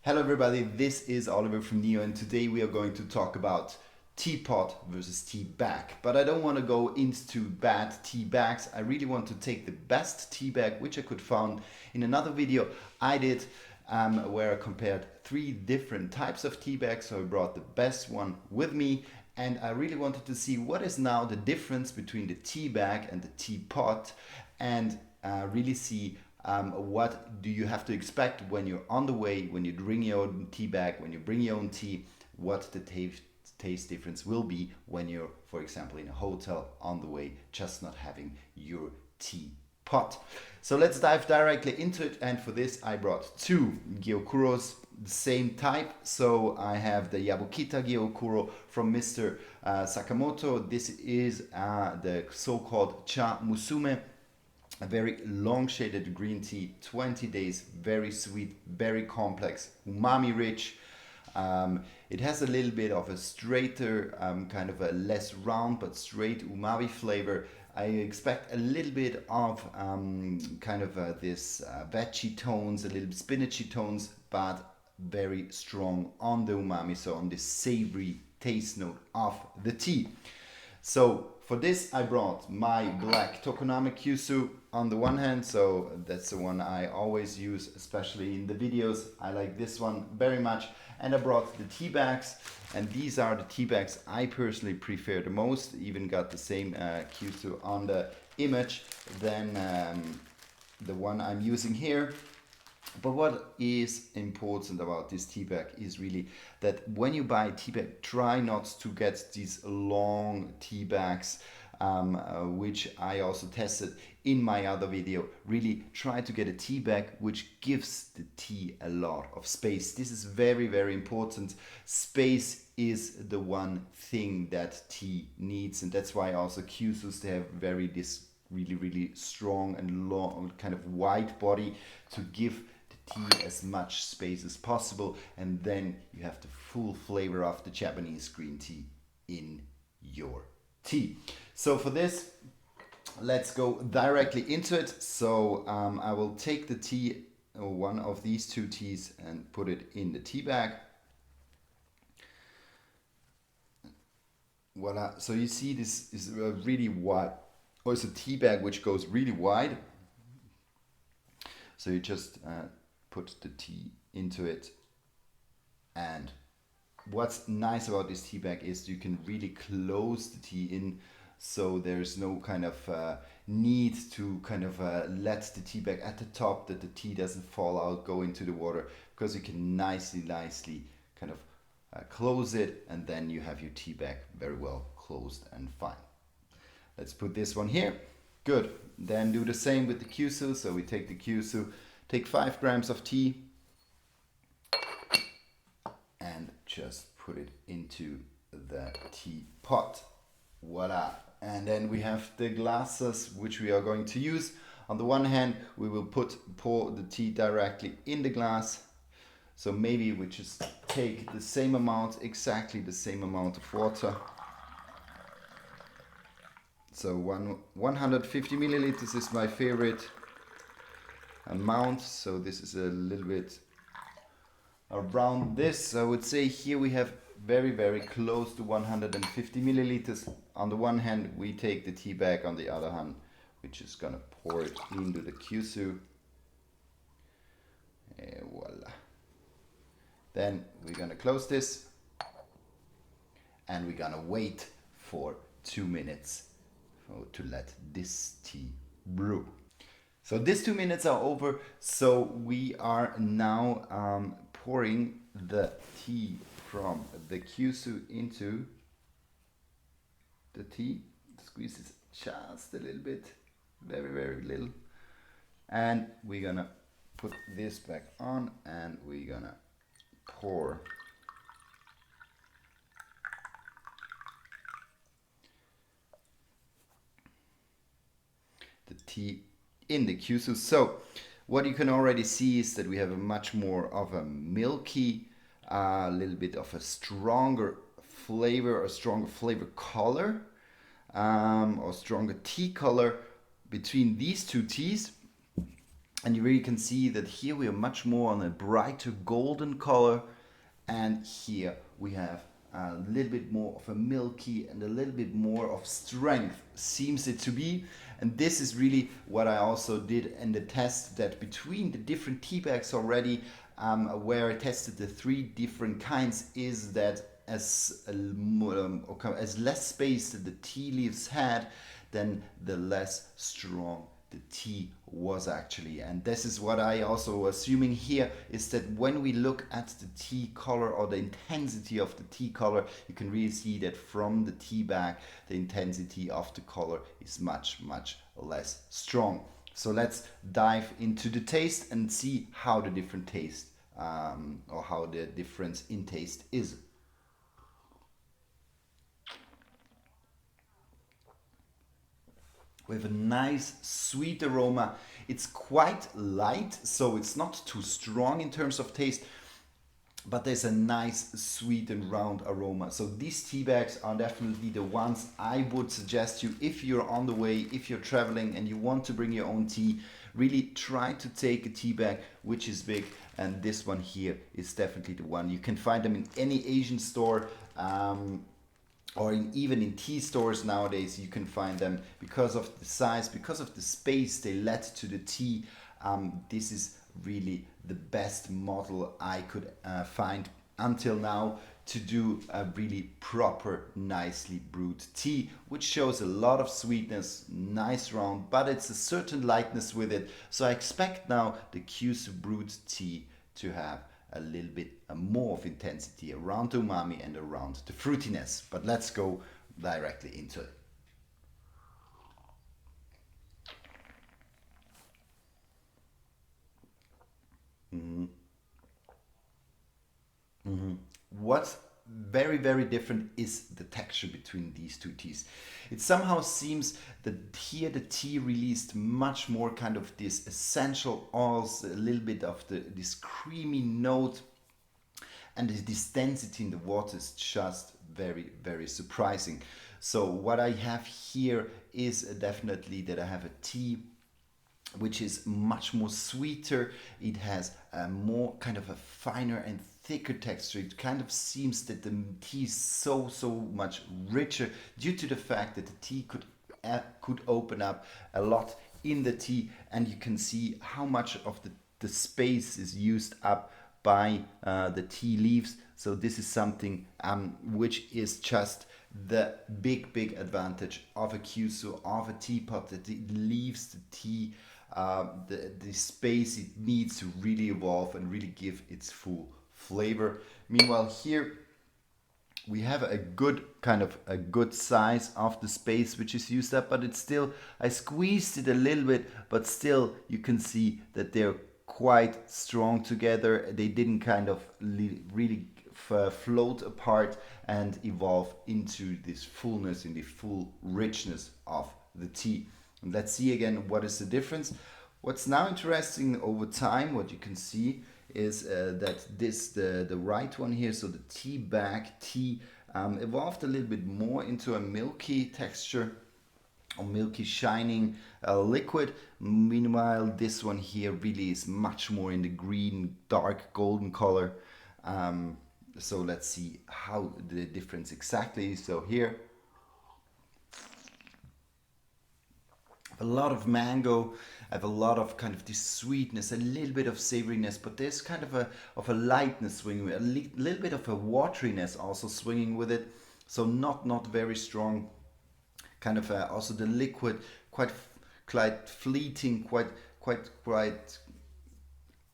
Hello everybody, this is Oliver from Neo and today we are going to talk about teapot versus tea bag. But I don't want to go into bad tea bags. I really want to take the best tea bag which I could find in another video I did where I compared 3 different types of tea bags. So I brought the best one with me and I really wanted to see what is now the difference between the tea bag and the teapot and really see what do you have to expect when you're on the way, when you bring your own tea bag, when you bring your own tea, what the taste difference will be when you're, for example, in a hotel on the way, just not having your tea pot. So let's dive directly into it, and for this I brought 2 Gyokuros, the same type. So I have the Yabukita Gyokuro from Mr. Sakamoto. This is the so-called Cha Musume, a very long shaded green tea, 20 days, very sweet, very complex, umami rich. It has a little bit of a straighter, kind of a less round but straight umami flavor. I expect a little bit of kind of this veggie tones, a little spinachy tones, but very strong on the umami, so on the savory taste note of the tea. So for this I brought my black Tokoname Kyusu on the one hand, so that's the one I always use, especially in the videos. I like this one very much. And I brought the tea bags, and these are the tea bags I personally prefer the most. Even got the same Kyusu on the image than the one I'm using here. But what is important about this tea bag is really that when you buy a tea bag, try not to get these long tea bags, which I also tested in my other video. Really try to get a tea bag which gives the tea a lot of space. This is very, very important. Space is the one thing that tea needs, and that's why also Kyusus, they have this really strong and long kind of wide body to give tea as much space as possible, and then you have the full flavor of the Japanese green tea in your tea. So for this, let's go directly into it. So I will take the tea, one of these 2 teas, and put it in the tea bag. Voila. So you see this is a really wide, or it's a tea bag which goes really wide. So you just put the tea into it, and what's nice about this tea bag is you can really close the tea in, so there's no kind of need to kind of let the tea bag at the top, that the tea doesn't fall out, go into the water, because you can nicely kind of close it, and then you have your tea bag very well closed and fine. Let's put this one here. Good. Then do the same with the Kyusu. So we take the Kyusu, take 5 grams of tea, and just put it into the teapot. Voila. And then we have the glasses which we are going to use. On the one hand, we will pour the tea directly in the glass. So maybe we just take the same amount, exactly the same amount of water. So 150 milliliters is my favorite amount. So this is a little bit around this. I would say here we have very close to 150 milliliters. On the one hand, we take the tea bag. On the other hand, we're just gonna pour it into the Kyusu. And voila. Then we're gonna close this, and we're gonna wait for 2 minutes to let this tea brew. So these 2 minutes are over. So we are now pouring the tea from the Kyusu into the tea. Squeeze it just a little bit, very little. And we're gonna put this back on, and we're gonna pour the tea in the Kyusu. So what you can already see is that we have a much more of a milky, a little bit of a stronger flavor, a stronger flavor color, or stronger tea color between these 2 teas. And you really can see that here we are much more on a brighter golden color, and here we have a little bit more of a milky and a little bit more of strength, seems it to be. And this is really what I also did in the test, that between the different tea bags already, where I tested the 3 different kinds, is that as less space that the tea leaves had, then the less strong the tea was actually. And this is what I also assuming here, is that when we look at the tea color or the intensity of the tea color, you can really see that from the tea bag the intensity of the color is much less strong. So let's dive into the taste and see how the different taste or how the difference in taste is. We have a nice sweet aroma. It's quite light, so it's not too strong in terms of taste, but there's a nice sweet and round aroma. So these tea bags are definitely the ones I would suggest you if you're on the way, if you're traveling and you want to bring your own tea. Really try to take a tea bag which is big, and this one here is definitely the one. You can find them in any Asian store, or even in tea stores nowadays. You can find them because of the size, because of the space they let to the tea. This is really the best model I could find until now to do a really proper, nicely brewed tea, which shows a lot of sweetness, nice round, but it's a certain lightness with it. So I expect now the Kyushu brewed tea to have a little bit more of intensity around the umami and around the fruitiness. But let's go directly into it. What's very different is the texture between these two teas. It somehow seems that here the tea released much more kind of this essential oils, a little bit of this creamy note, and this density in the water is just very surprising. So what I have here is definitely that I have a tea which is much more sweeter. It has a more kind of a finer and thicker texture. It kind of seems that the tea is so much richer due to the fact that the tea could open up a lot in the tea, and you can see how much of the space is used up by the tea leaves. So this is something which is just the big advantage of a Kyushu, of a teapot, that it leaves the tea the space it needs to really evolve and really give its full flavor. Meanwhile, here we have a good kind of a good size of the space which is used up, but it's still, I squeezed it a little bit, but still you can see that they're quite strong together. They didn't kind of really float apart and evolve into this fullness, in the full richness of the tea. And let's see again what is the difference. What's now interesting over time, what you can see is that the right one here, so the Teabag tea, evolved a little bit more into a milky texture or milky shining liquid. Meanwhile, this one here really is much more in the green, dark golden color. So let's see how the difference exactly is. So here, a lot of mango. I have a lot of kind of this sweetness, a little bit of savoriness, but there's kind of a lightness swinging, a little bit of a wateriness also swinging with it. So not very strong. Kind of also the liquid quite fleeting, quite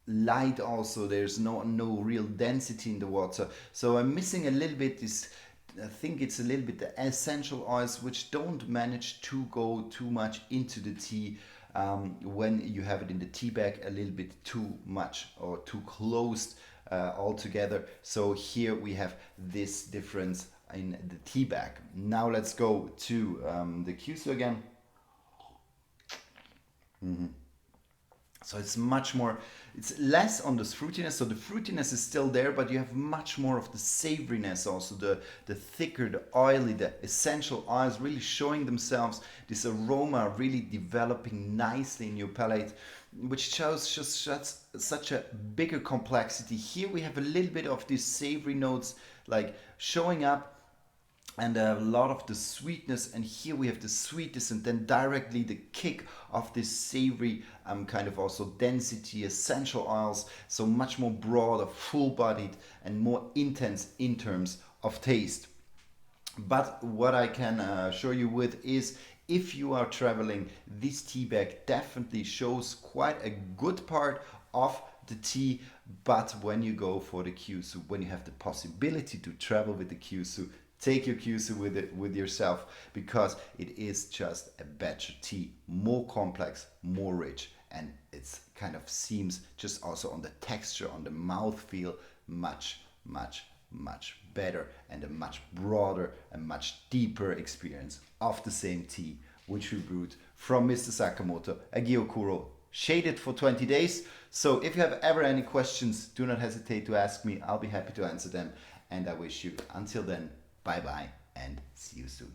light. Also, there's no real density in the water. So I'm missing a little bit this. I think it's a little bit the essential oils which don't manage to go too much into the tea when you have it in the tea bag, a little bit too much or too closed altogether. So here we have this difference in the tea bag. Now let's go to the Kyushu again. So it's much more, it's less on this fruitiness. So the fruitiness is still there, but you have much more of the savoriness also, the thicker, the oily, the essential oils really showing themselves, this aroma really developing nicely in your palate. which shows just such a bigger complexity. Here we have a little bit of these savory notes like showing up, and a lot of the sweetness, and here we have the sweetness and then directly the kick of this savory kind of also density, essential oils, so much more broader, full bodied and more intense in terms of taste. But what I can assure you with is, if you are traveling, this tea bag definitely shows quite a good part of the tea. But when you go for the kyusu, when you have the possibility to travel with the kyusu, take your kyusu with it with yourself, because it is just a better tea, more complex, more rich, and it's kind of seems just also on the texture, on the mouth feel, much better, and a much broader and much deeper experience of the same tea which we brewed from Mr. Sakamoto, a Gyokuro, shaded for 20 days. So if you have ever any questions, do not hesitate to ask me. I'll be happy to answer them. And I wish you, until then, bye bye and see you soon.